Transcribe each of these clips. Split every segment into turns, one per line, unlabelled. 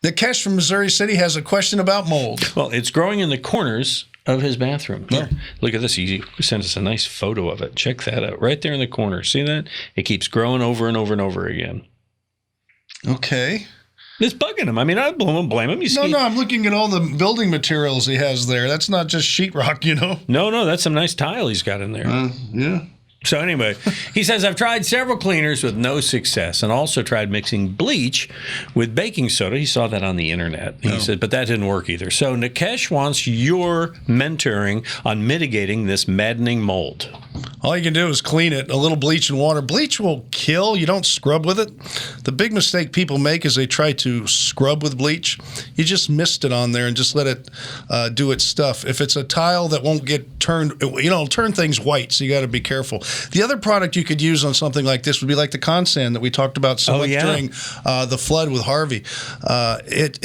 Nikesh from Missouri City has a question about mold.
Well, it's growing in the corners of his bathroom. Here, look at this. He sent us a nice photo of it. Check that out. Right there in the corner. See that? It keeps growing over and over and over again.
Okay.
It's bugging him. I mean, I don't blame him.
No, I'm looking at all the building materials he has there. That's not just sheetrock, you know?
No, that's some nice tile he's got in there.
Yeah.
So anyway, he says, I've tried several cleaners with no success and also tried mixing bleach with baking soda. He saw that on the internet. He said, but that didn't work either. So Nikesh wants your mentoring on mitigating this maddening mold.
All you can do is clean it. A little bleach and water. Bleach will kill. You don't scrub with it. The big mistake people make is they try to scrub with bleach. You just mist it on there and just let it do its stuff. If it's a tile that won't get turned, it'll turn things white, so you got to be careful. The other product you could use on something like this would be like the Consan that we talked about so much during the flood with Harvey. It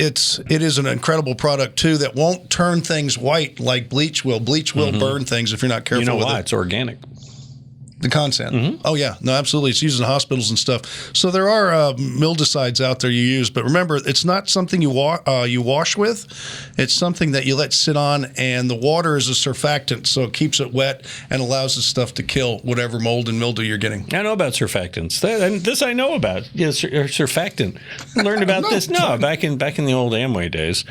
is an incredible product, too, that won't turn things white like bleach will. Bleach will burn things if you're not careful with it.
You know why? It's organic.
The Consan. Oh, yeah. No, absolutely. It's used in hospitals and stuff. So there are mildicides out there you use. But remember, it's not something you wash with. It's something that you let sit on, and the water is a surfactant, so it keeps it wet and allows the stuff to kill whatever mold and mildew you're getting.
I know about surfactants. This I know about. Yeah, surfactant. I learned about this. No, back in the old Amway days.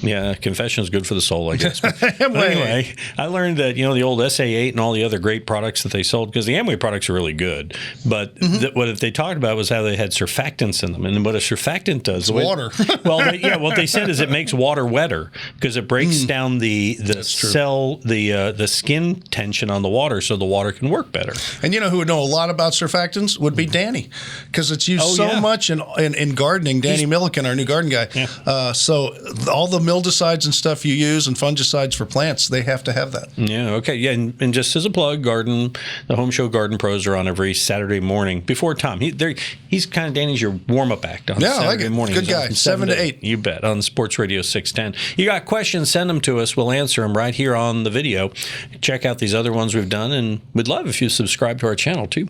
Yeah, confession is good for the soul, I guess. But anyway, I learned that, the old SA8 and all the other great products that they sold, because the Amway products are really good, but what they talked about was how they had surfactants in them. And what a surfactant does...
It's water.
What they said is it makes water wetter because it breaks down the cell, the skin tension on the water so the water can work better.
And you know who would know a lot about surfactants would be Danny, because it's used much in gardening. Danny Milliken, our new garden guy. Yeah. So all the mildicides and stuff you use and fungicides for plants, they have to have that.
Yeah, okay. Yeah, and just as a plug, the Home Show Garden Pros are on every Saturday morning before Tom. He's kind of Danny's your warm-up act on Saturday morning.
Good guy. 7 to 8.
You bet. On Sports Radio 610. You got questions, send them to us. We'll answer them right here on the video. Check out these other ones we've done, and we'd love if you subscribe to our channel, too.